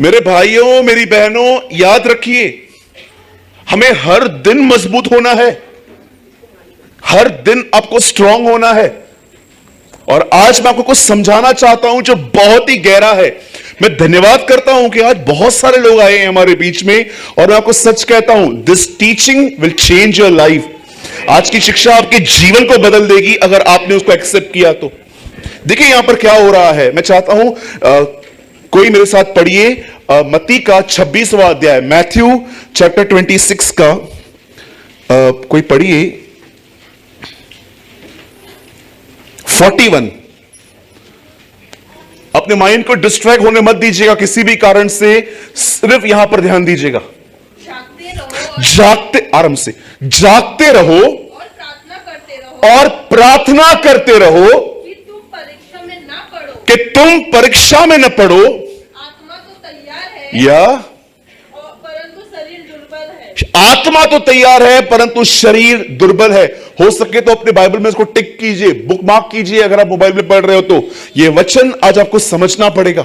मेरे भाइयों, मेरी बहनों, याद रखिए, हमें हर दिन मजबूत होना है, हर दिन आपको स्ट्रांग होना है। और आज मैं आपको कुछ समझाना चाहता हूं जो बहुत ही गहरा है। मैं धन्यवाद करता हूं कि आज बहुत सारे लोग आए हैं हमारे बीच में, और मैं आपको सच कहता हूं, this teaching will change your life. आज की शिक्षा आपके जीवन को बदल देगी अगर आपने उसको एक्सेप्ट किया तो। देखिए यहां पर क्या हो रहा है, मैं चाहता हूं कोई मेरे साथ पढ़िए मत्ती का 26वां अध्याय, मैथ्यू चैप्टर 26 का कोई पढ़िए 41। अपने माइंड को डिस्ट्रैक्ट होने मत दीजिएगा किसी भी कारण से, सिर्फ यहां पर ध्यान दीजिएगा। जागते आराम से जागते रहो और प्रार्थना करते रहो कि तुम परीक्षा में ना पड़ो। कि तुम परीक्षा में न पड़ो। आत्मा तो तैयार है या परंतु शरीर दुर्बल है। आत्मा तो तैयार है परंतु शरीर दुर्बल है। हो सके तो अपने बाइबल में इसको टिक कीजिए, बुक मार्क कीजिए अगर आप मोबाइल में पढ़ रहे हो तो। यह वचन आज आपको समझना पड़ेगा।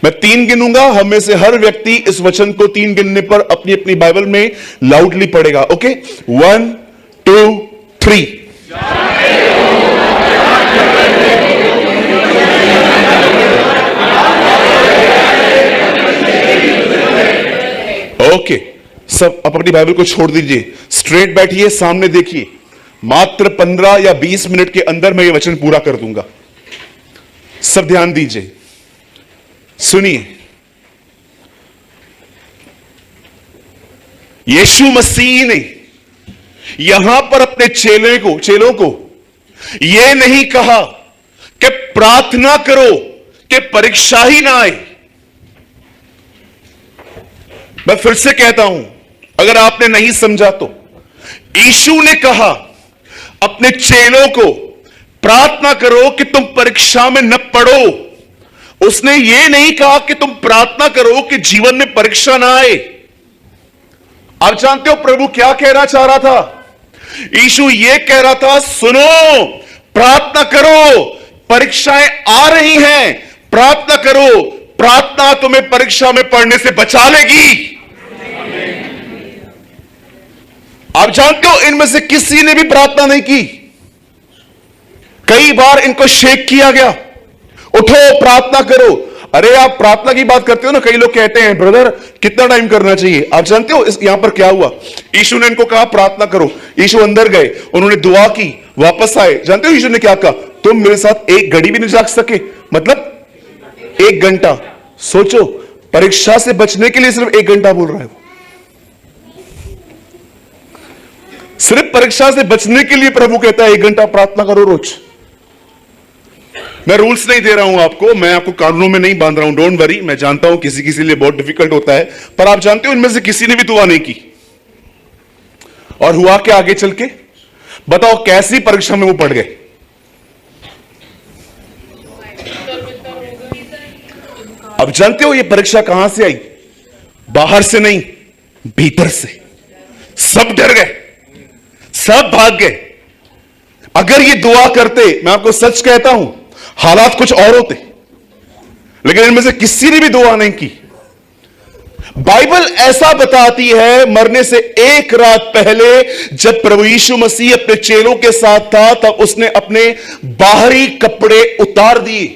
मैं 3 गिनूंगा, हम में से हर व्यक्ति इस वचन को 3 गिनने पर अपनी अपनी बाइबल में लाउडली पढ़ेगा। ओके, 1 2 3। ओके, सब आप अपनी बाइबल को छोड़ दीजिए, स्ट्रेट बैठिए, सामने देखिए। मात्र 15 या 20 मिनट के अंदर मैं ये वचन पूरा कर दूंगा। सब ध्यान दीजिए, सुनिए। यीशु मसीह ने यहां पर अपने चेलों को यह नहीं कहा कि प्रार्थना करो कि परीक्षा ही ना आए। मैं फिर से कहता हूं, अगर आपने नहीं समझा तो, यीशु ने कहा अपने चेलों को प्रार्थना करो कि तुम परीक्षा में न पड़ो। उसने यह नहीं कहा कि तुम प्रार्थना करो कि जीवन में परीक्षा ना आए। आप जानते हो प्रभु क्या कहना चाह रहा था? यीशु यह कह रहा था, सुनो, प्रार्थना करो, परीक्षाएं आ रही हैं, प्रार्थना करो, प्रार्थना तुम्हें परीक्षा में पढ़ने से बचा लेगी। आप जानते हो इनमें से किसी ने भी प्रार्थना नहीं की। कई बार इनको शेक किया गया, उठो प्रार्थना करो। अरे आप प्रार्थना की बात करते हो ना, कई लोग कहते हैं ब्रदर कितना टाइम करना चाहिए। आप जानते हो यहां पर क्या हुआ? यीशु ने इनको कहा प्रार्थना करो, यीशु अंदर गए, उन्होंने दुआ की, वापस आए। जानते हो यीशु ने क्या कहा? तुम मेरे साथ एक घड़ी भी नहीं जाग सके, मतलब 1 घंटा। सोचो, परीक्षा से बचने के लिए सिर्फ 1 घंटा बोल रहा है। सिर्फ परीक्षा से बचने के लिए प्रभु कहता है 1 घंटा प्रार्थना करो रोज। मैं रूल्स नहीं दे रहा हूं आपको, मैं आपको कानूनों में नहीं बांध रहा हूं, डोंट वरी। मैं जानता हूं किसी किसी लिए बहुत डिफिकल्ट होता है, पर आप जानते हो इनमें से किसी ने भी दुआ नहीं की। और हुआ क्या आगे चल के? बताओ कैसी परीक्षा में वो पड़ गए? अब जानते हो ये परीक्षा कहां से आई? बाहर से नहीं, भीतर से। सब डर गए, सब भाग गए। अगर ये दुआ करते, मैं आपको सच कहता हूं, हालात कुछ और होते, लेकिन इनमें से किसी ने भी दुआ नहीं की। बाइबल ऐसा बताती है, मरने से 1 रात पहले जब प्रभु यीशु मसीह अपने चेलों के साथ था, तब उसने अपने बाहरी कपड़े उतार दिए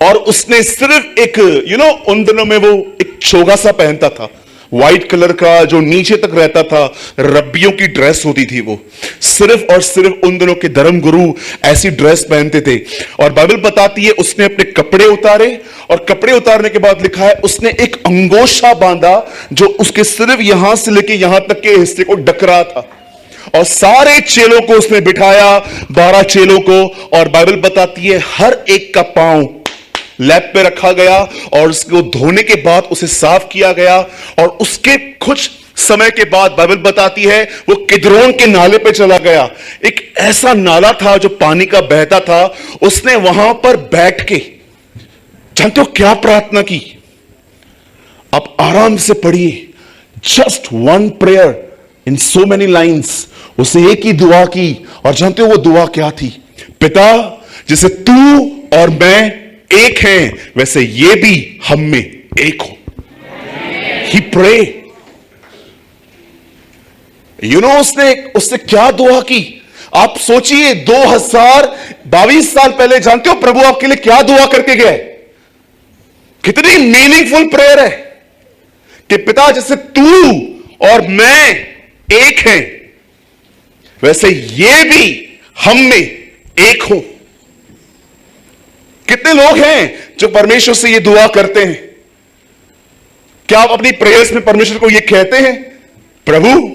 और उसने सिर्फ एक उन दिनों में वो एक चोगा सा पहनता था, व्हाइट कलर का, जो नीचे तक रहता था, रब्बियों की ड्रेस होती थी। वो सिर्फ और सिर्फ उन दिनों के धर्मगुरु ऐसी ड्रेस पहनते थे। और बाइबल बताती है उसने अपने कपड़े उतारे, और कपड़े उतारने के बाद लिखा है उसने एक अंगोछा बांधा जो उसके सिर्फ यहां से लेके यहां तक के हिस्से को ढक रहा था। और सारे चेलों को उसने बिठाया, 12 चेलों को, और बाइबल बताती है हर एक का पांव लैप पे रखा गया और उसको धोने के बाद उसे साफ किया गया। और उसके कुछ समय के बाद बाइबल बताती है वो किद्रोन के नाले पे चला गया। एक ऐसा नाला था जो पानी का बहता था। उसने वहां पर बैठ के, जानते हो क्या प्रार्थना की? आप आराम से पढ़िए, जस्ट 1 प्रेयर इन सो मेनी लाइन्स। उसे एक ही दुआ की, और जानते हो वो दुआ क्या थी? पिता, जिसे तू और मैं एक हैं वैसे ये भी हम में एक हो। ही प्रे, उसने क्या दुआ की? आप सोचिए, 2022 साल पहले जानते हो प्रभु आपके लिए क्या दुआ करके गए? कितनी मीनिंगफुल प्रेयर है कि पिता जैसे तू और मैं एक हैं वैसे ये भी हम में एक हो। कितने लोग हैं जो परमेश्वर से ये दुआ करते हैं? क्या आप अपनी प्रेयर्स में परमेश्वर को ये कहते हैं, प्रभु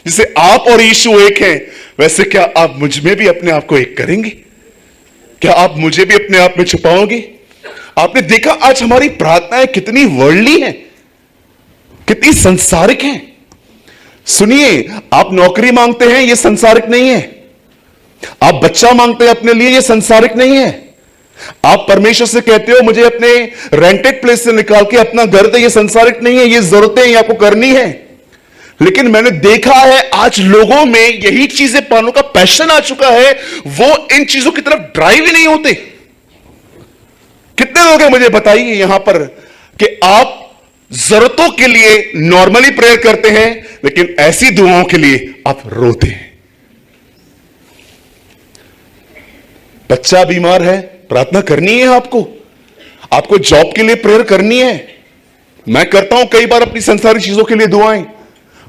जिसे आप और यीशु एक हैं वैसे क्या आप मुझ में भी अपने आप को एक करेंगे? क्या आप मुझे भी अपने आप में छुपाओगे? आपने देखा आज हमारी प्रार्थनाएं कितनी वर्ल्डली हैं, कितनी संसारिक हैं। सुनिए, आप नौकरी मांगते हैं, यह संसारिक नहीं है। आप बच्चा मांगते हैं अपने लिए, यह संसारिक नहीं है। आप परमेश्वर से कहते हो मुझे अपने रेंटेड प्लेस से निकाल के अपना घर दे, यह संसारिक नहीं है। ये जरूरतें ये आपको करनी है। लेकिन मैंने देखा है आज लोगों में यही चीजें पाने का पैशन आ चुका है, वो इन चीजों की तरफ ड्राइव ही नहीं होते। कितने लोग हैं मुझे बताइए यहां पर कि आप जरूरतों के लिए नॉर्मली प्रेयर करते हैं लेकिन ऐसी दुआओं के लिए आप रोते हैं। बच्चा बीमार है, प्रार्थना करनी है आपको जॉब के लिए प्रेयर करनी है। मैं करता हूं कई बार अपनी संसारिक चीजों के लिए दुआएं।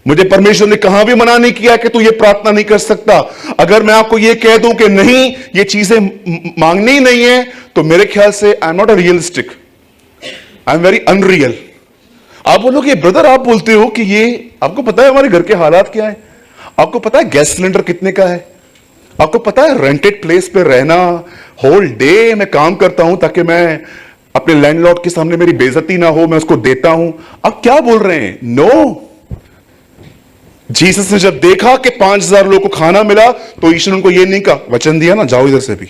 मुझे परमेश्वर ने कहां भी मना नहीं किया कि तू ये प्रार्थना नहीं कर सकता। अगर मैं आपको ये कह दूं कि नहीं ये चीजें मांगनी ही नहीं है तो मेरे ख्याल से I am not a realistic, I am very unreal. आप बोलोगे ब्रदर आप बोलते हो कि ये, आपको पता है हमारे घर के हालात क्या है? आपको पता है गैस सिलेंडर कितने का है? आपको पता है रेंटेड प्लेस पे रहना, होल डे मैं काम करता हूं ताकि मैं अपने लैंडलॉर्ड के सामने मेरी बेइज्जती ना हो, मैं उसको देता हूं। आप क्या बोल रहे हैं? नो। जीसस ने जब देखा कि 5000 लोगों को खाना मिला तो ईश्वर ने उनको ये नहीं कहा, वचन दिया ना जाओ इधर से भी,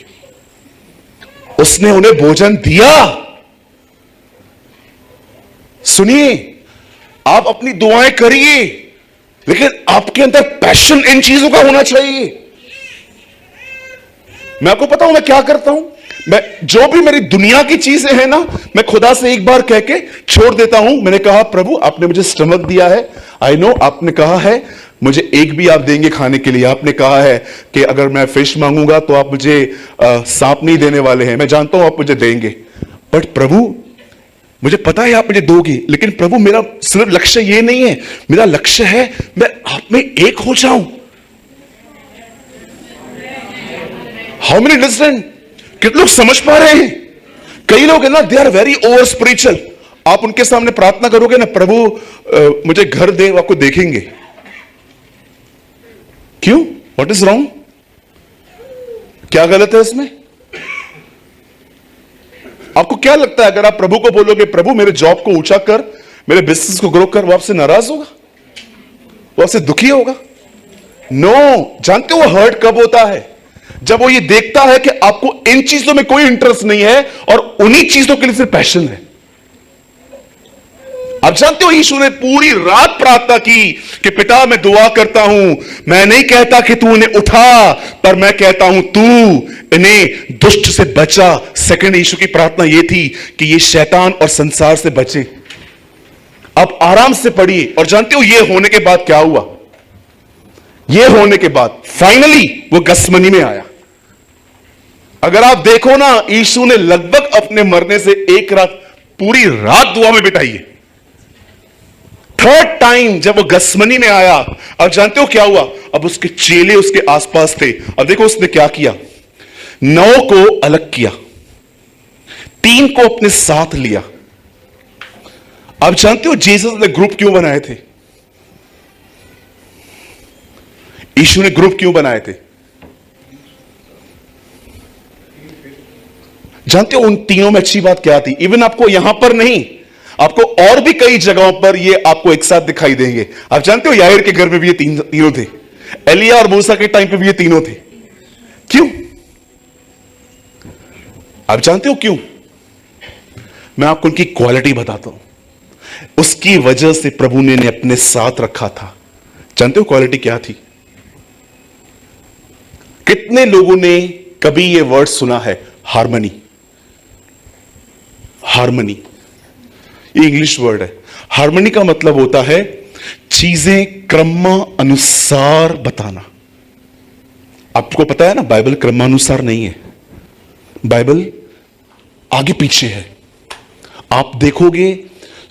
उसने उन्हें भोजन दिया। सुनिए, आप अपनी दुआएं करिए लेकिन आपके अंदर पैशन इन चीजों का होना चाहिए। मैं आपको पता हूं मैं क्या करता हूं, मैं जो भी मेरी दुनिया की चीजें हैं ना, मैं खुदा से एक बार कह के छोड़ देता हूं। मैंने कहा प्रभु आपने मुझे स्टमक दिया है, आई नो, आपने कहा है मुझे एक भी आप देंगे खाने के लिए। आपने कहा है कि अगर मैं फिश मांगूंगा तो आप मुझे सांप नहीं देने वाले हैं। मैं जानता हूं आप मुझे देंगे, बट प्रभु मुझे पता है आप मुझे दोगे, लेकिन प्रभु मेरा सिर्फ लक्ष्य ये नहीं है, मेरा लक्ष्य है मैं आप में एक हो जाऊं। How many understand? कितने लोग समझ पा रहे हैं? कई लोग है ना, they are very over spiritual. आप उनके सामने प्रार्थना करोगे ना, प्रभु मुझे घर दे, वो आपको देखेंगे। क्यों? What is wrong? क्या गलत है इसमें? आपको क्या लगता है अगर आप प्रभु को बोलोगे प्रभु मेरे जॉब को ऊंचा कर, मेरे बिजनेस को ग्रो कर, वो आपसे नाराज होगा? वो आपसे दुखी होगा? नो। जानते हो वो हर्ट कब होता है? जब वो ये देखता है कि आपको इन चीजों में कोई इंटरेस्ट नहीं है और उन्हीं चीजों के लिए सिर्फ पैशन है। आप जानते हो यीशु ने पूरी रात प्रार्थना की कि पिता मैं दुआ करता हूं, मैं नहीं कहता कि तू उन्हें उठा, पर मैं कहता हूं तू इन्हें दुष्ट से बचा। सेकंड यीशु की प्रार्थना यह थी कि ये शैतान और संसार से बचे। अब आराम से पढ़िए। और जानते हो यह होने के बाद क्या हुआ? यह होने के बाद फाइनली वो गसमनी में आया। अगर आप देखो ना, यीशु ने लगभग अपने मरने से एक रात, पूरी रात दुआ में बिताई है। थर्ड टाइम जब वो गसमनी में आया, अब जानते हो क्या हुआ? अब उसके चेले उसके आसपास थे। अब देखो उसने क्या किया, 9 को अलग किया, 3 को अपने साथ लिया। अब जानते हो जीसस ने ग्रुप क्यों बनाए थे? यीशु ने ग्रुप क्यों बनाए थे? जानते हो उन तीनों में अच्छी बात क्या थी? इवन आपको यहां पर नहीं, आपको और भी कई जगहों पर ये आपको एक साथ दिखाई देंगे। आप जानते हो याईर के घर में भी ये तीनों थे, एलिया और मूसा के टाइम पे भी ये तीनों थे। क्यों? आप जानते हो क्यों? मैं आपको उनकी क्वालिटी बताता हूं। उसकी वजह से प्रभु ने अपने साथ रखा था। जानते हो क्वालिटी क्या थी? कितने लोगों ने कभी ये वर्ड सुना है, हार्मनी? हार्मनी, ये इंग्लिश वर्ड है। हार्मनी का मतलब होता है चीजें क्रमानुसार बताना। आपको पता है ना, बाइबल क्रमानुसार नहीं है, बाइबल आगे पीछे है। आप देखोगे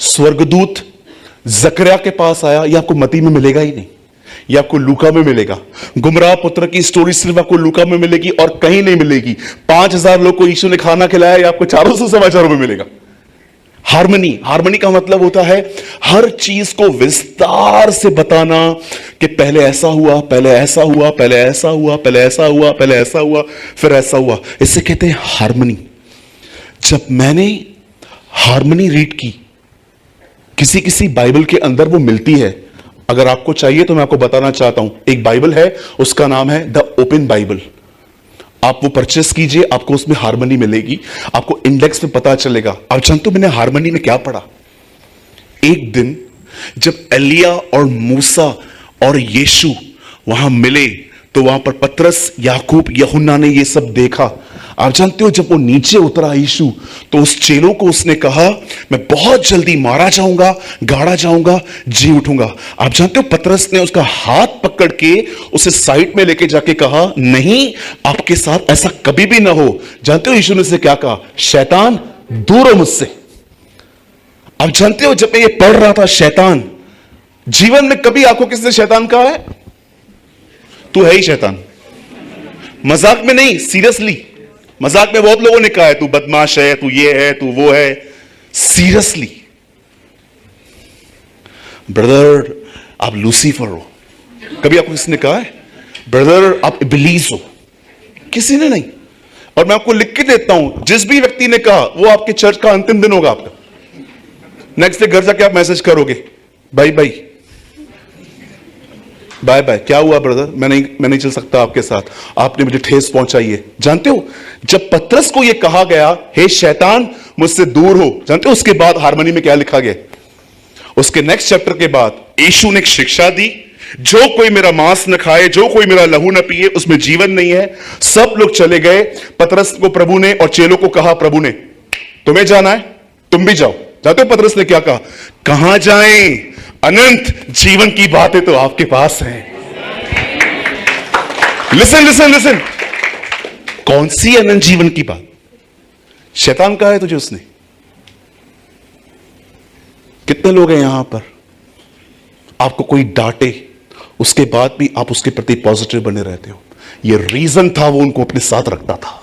स्वर्गदूत जकरिया के पास आया, यह आपको मती में मिलेगा ही नहीं, यह आपको लूका में मिलेगा। गुमराह पुत्र की स्टोरी सिर्फ आपको लूका में मिलेगी और कहीं नहीं मिलेगी। 5000 लोग को यीशु ने खाना खिलाया, यह आपको 400 समाचारों में मिलेगा। हार्मनी, हार्मनी का मतलब होता है हर चीज को विस्तार से बताना कि पहले ऐसा हुआ, पहले ऐसा हुआ, पहले ऐसा हुआ, पहले ऐसा हुआ, पहले ऐसा हुआ, फिर ऐसा हुआ। इसे कहते हैं हार्मनी। जब मैंने हार्मनी रीड की, किसी किसी बाइबल के अंदर वो मिलती है। अगर आपको चाहिए तो मैं आपको बताना चाहता हूं, एक बाइबल है, उसका नाम है द ओपन बाइबल। आप वो परचेस कीजिए, आपको उसमें हार्मनी मिलेगी, आपको इंडेक्स में पता चलेगा। अब जानते हो मैंने हार्मनी में क्या पढ़ा? एक दिन जब एलिया और मूसा और यीशु वहां मिले तो वहां पर पतरस, याकूब, यूहन्ना ने ये सब देखा। आप जानते हो जब वो नीचे उतरा यीशु, तो उस चेलों को उसने कहा मैं बहुत जल्दी मारा जाऊंगा, गाड़ा जाऊंगा, जी उठूंगा। आप जानते हो पतरस ने उसका हाथ पकड़ के उसे साइड में लेके जाके कहा नहीं, आपके साथ ऐसा कभी भी ना हो। जानते हो यीशु ने उसे क्या कहा? शैतान दूर हो मुझसे। आप जानते हो जब मैं ये पढ़ रहा था, शैतान, जीवन में कभी आपको किसने शैतान कहा है? तू है ही शैतान। मजाक में नहीं, सीरियसली। मजाक में बहुत लोगों ने कहा है तू बदमाश है, तू ये है, तू वो है। सीरियसली ब्रदर आप लूसीफर हो। कभी आपको किसने कहा है ब्रदर आप इब्लीस हो? किसी ने नहीं। और मैं आपको लिख के देता हूं, जिस भी व्यक्ति ने कहा वो आपके चर्च का अंतिम दिन होगा आपका। नेक्स्ट डे घर जाके आप मैसेज करोगे बाय बाय बाय बाय, क्या हुआ ब्रदर, मैं नहीं चल सकता आपके साथ, आपने मुझे ठेस पहुंचाई है। जानते हो जब पतरस को यह कहा गया हे शैतान मुझसे दूर हो, जानते हो उसके बाद हार्मनी में क्या लिखा गया? उसके नेक्स्ट चैप्टर के बाद यीशु ने एक शिक्षा दी, जो कोई मेरा मांस न खाए, जो कोई मेरा लहू न पिए, उसमें जीवन नहीं है। सब लोग चले गए। पतरस को प्रभु ने और चेलों को कहा, प्रभु ने तुम्हें जाना है तुम भी जाओ। जानते हो पतरस ने क्या कहा? कहां जाएं, अनंत जीवन की बातें तो आपके पास हैं। लिसन लिसन लिसन, कौन सी अनंत जीवन की बात? शैतान कहा है तुझे उसने? कितने लोग हैं यहां पर, आपको कोई डांटे उसके बाद भी आप उसके प्रति पॉजिटिव बने रहते हो? ये रीजन था वो उनको अपने साथ रखता था।